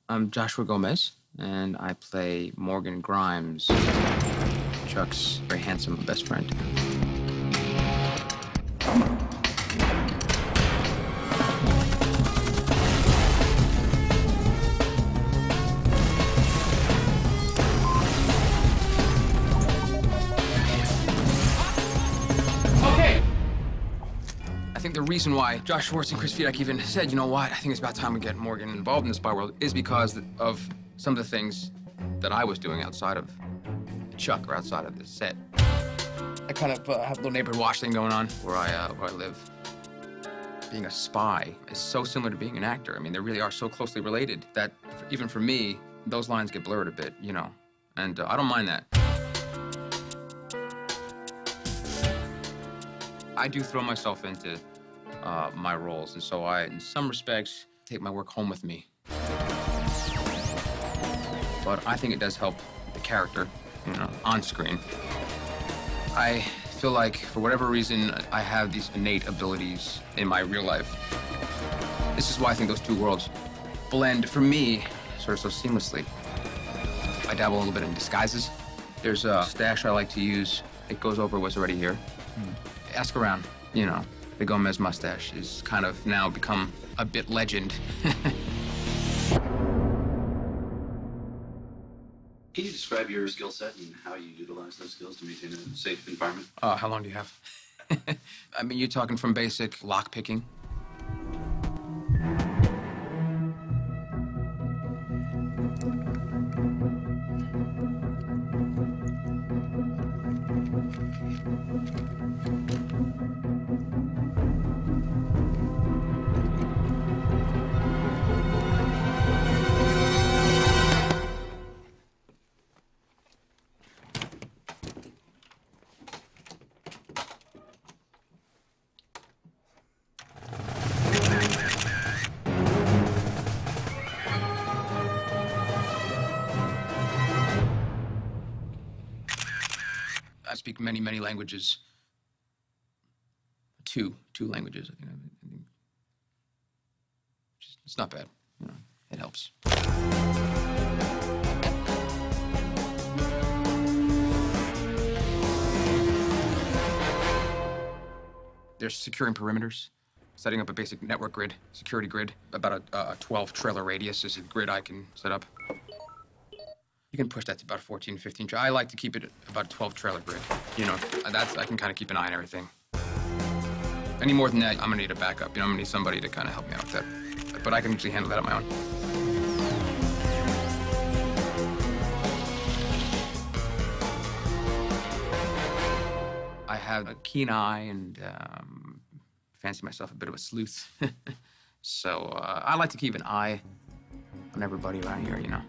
I'm Joshua Gomez, and I play Morgan Grimes, Chuck's very handsome best friend. I think the reason why Josh Schwartz and Chris Fiedek even said, you know what, I think it's about time we get Morgan involved in the spy world, is because of some of the things that I was doing outside of Chuck, or outside of the set. I kind of have a little neighborhood watch thing going on where I live. Being a spy is so similar to being an actor. I mean, they really are so closely related that even for me, those lines get blurred a bit, you know, and I don't mind that. I do throw myself into my roles, and so I, in some respects, take my work home with me. But I think it does help the character, you know, on screen. I feel like, for whatever reason, I have these innate abilities in my real life. This is why I think those two worlds blend, for me, sort of so seamlessly. I dabble a little bit in disguises. There's a stash I like to use. It goes over what's already here. Ask around, you know. The Gomez mustache is kind of now become a bit legend. Can you describe your skill set and how you utilize those skills to maintain a safe environment? How long do you have? I mean, you're talking from basic lock picking. I speak many, many languages. Two languages, I think. It's not bad, you know, it helps. There's securing perimeters, setting up a basic network grid, security grid. About a 12 trailer radius is a grid I can set up. You can push that to about 14, 15. I like to keep it about a 12 trailer grid. You know, I can kind of keep an eye on everything. Any more than that, I'm gonna need a backup. You know, I'm gonna need somebody to kind of help me out with that. But I can usually handle that on my own. I have a keen eye and fancy myself a bit of a sleuth. So I like to keep an eye on everybody around here, you know.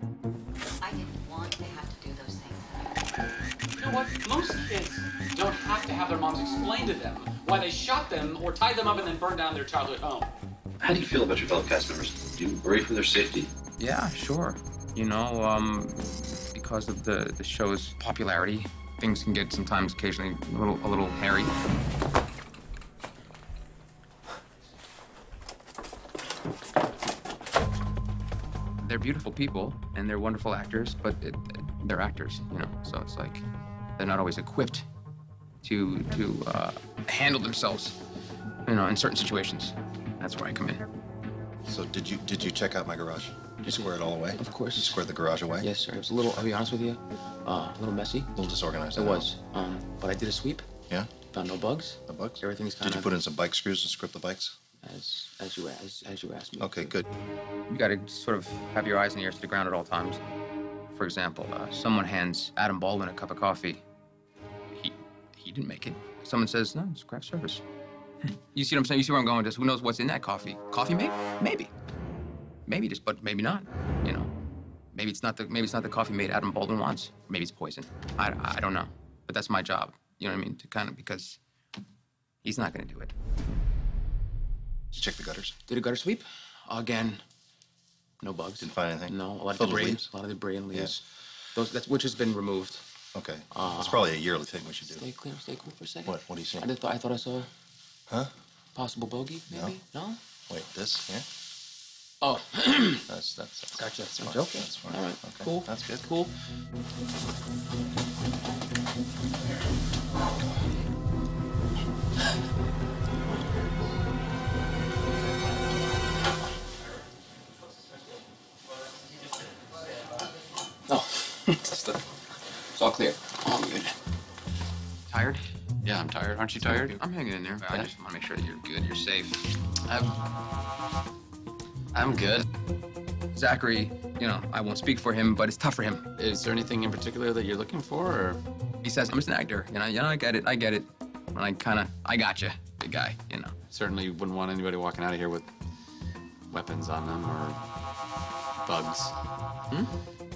I didn't want to have to do those things. You know what? Most kids don't have to have their moms explain to them why they shot them or tied them up and then burned down their childhood home. How do you feel about your fellow cast members? Do you worry for their safety? Yeah, sure. You know, because of the show's popularity, things can get sometimes occasionally a little hairy. They're beautiful people, and they're wonderful actors, but they're actors, you know? So it's like, they're not always equipped to handle themselves, you know, in certain situations. That's where I come in. So did you check out my garage? Did you square it all away? Of course. You squared the garage away? Yes, sir. It was a little, I'll be honest with you, a little messy. A little disorganized. It was, but I did a sweep. Yeah? Found no bugs. No bugs? Everything's kind of... Did you put in some bike screws and script the bikes? As you asked me. Okay, good. You got to sort of have your eyes and ears to the ground at all times. For example, someone hands Adam Baldwin a cup of coffee. He didn't make it. Someone says, no, it's craft service. You see what I'm saying? You see where I'm going with this? Who knows what's in that coffee? Coffee made? Maybe. Maybe just, but maybe not. You know, maybe it's not the coffee made Adam Baldwin wants. Maybe it's poison. I don't know. But that's my job. You know what I mean? To kind of, because he's not going to do it. Did you check the gutters? Did a gutter sweep. Again, no bugs. Didn't find anything? No, a lot of Filled with debris. leaves? A lot of debris and leaves. Yeah. Which has been removed. Okay. It's probably a yearly thing we should do. Stay clear, stay cool for a second. What do you see? I thought I saw Huh? possible bogey, maybe? No? Wait, this? Yeah? Oh, That's gotcha. That's I'm fine. joking. That's fine. All right, Okay. cool. That's good. Cool. Oh, it's all clear. All good. Tired? Yeah, I'm tired. Aren't you tired? I'm hanging in there. I just want to make sure that you're good, you're safe. I'm good. Zachary, you know, I won't speak for him, but it's tough for him. Is there anything in particular that you're looking for, or? He says, I'm just an actor. You know, I get it. And I gotcha, big guy, you know. Certainly wouldn't want anybody walking out of here with weapons on them or bugs.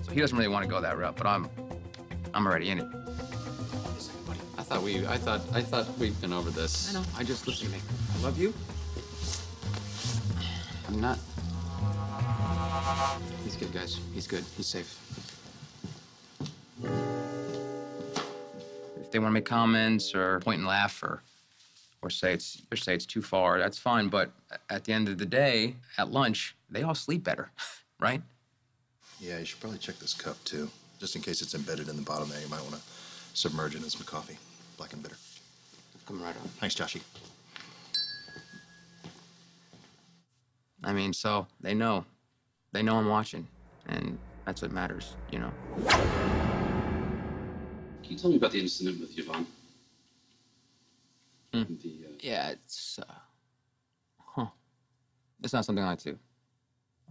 So he doesn't really want to go that route, but I'm already in it. I thought we'd been over this. I know. I just listen to me. I love you. I'm not. He's good, guys. He's good. He's safe. If they want to make comments or point and laugh or say it's too far, that's fine. But at the end of the day, at lunch, they all sleep better, right? Yeah, you should probably check this cup too, just in case it's embedded in the bottom there. You might want to submerge it in some coffee, black and bitter. Come right on. Thanks, Joshy. I mean, so they know I'm watching, and that's what matters, you know. Can you tell me about the incident with Yvonne? Yeah, it's it's not something I like to.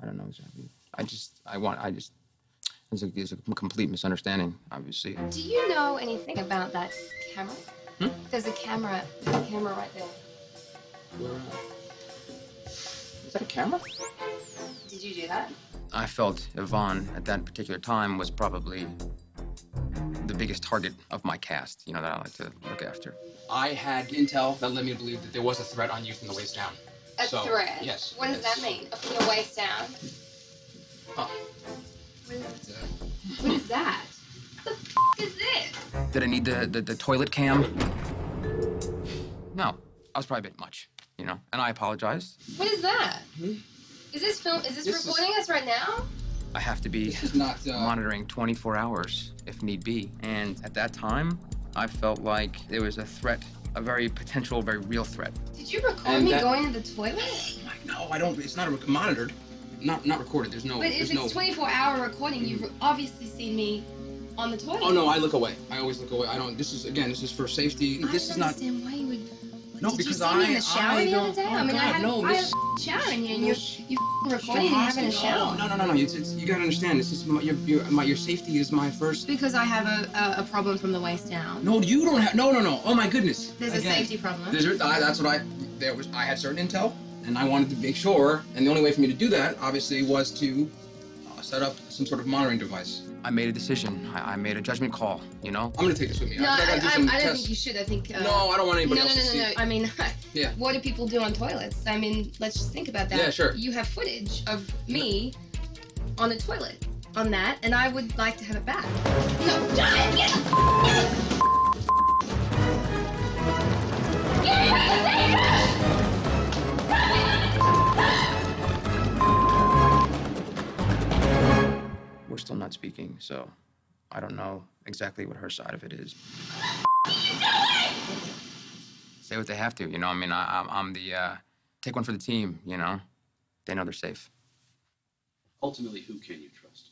I don't know exactly. It's a complete misunderstanding, obviously. Do you know anything about that camera? There's a camera right there. Is that a camera? Did you do that? I felt Yvonne at that particular time was probably the biggest target of my cast, you know, that I like to look after. I had intel that led me to believe that there was a threat on you from the waist down. A threat? Yes. What does that mean? From the waist down? Oh. What is that? What the is this? Did I need the toilet cam? No. I was probably a bit much, you know, and I apologized. What is that? Is this film? Is this recording us right now? I have to be monitoring 24 hours if need be. And at that time, I felt like there was a threat, a very potential, very real threat. Did you record me going to the toilet? No, I don't. It's not monitored. Not recorded. There's no. But if it's 24-hour recording, you've obviously seen me on the toilet. Oh no, I look away. I always look away. I don't. This is for safety. This is not. I don't understand why you would. No, Did because you see me in the shower the other day? Oh, I mean, God, I had no, shower in here, and you recording me having a shower. No. You gotta understand. This is your safety is my first. Because I have a problem from the waist down. No, you don't have. No. Oh my goodness. There's a safety problem. That's what I had certain intel, and I wanted to make sure. And the only way for me to do that, obviously, was to set up some sort of monitoring device. I made a decision. I made a judgment call, you know? I'm gonna take this with me. No, I don't think you should. I think... no, I don't want anybody else to see. No. I mean, yeah. What do people do on toilets? I mean, let's just think about that. Yeah, sure. You have footage of me on a toilet on that, and I would like to have it back. No, John, get We're still not speaking, so I don't know exactly what her side of it is. Say what they have to, you know. I mean, I'm the take one for the team, you know. They know they're safe. Ultimately, who can you trust?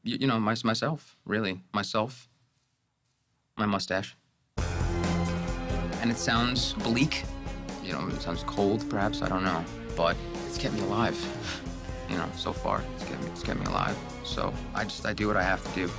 You know, myself, really, myself, my mustache. And it sounds bleak, you know. It sounds cold, perhaps. I don't know, but it's kept me alive. You know, so far, it's kept me alive. So I do what I have to do.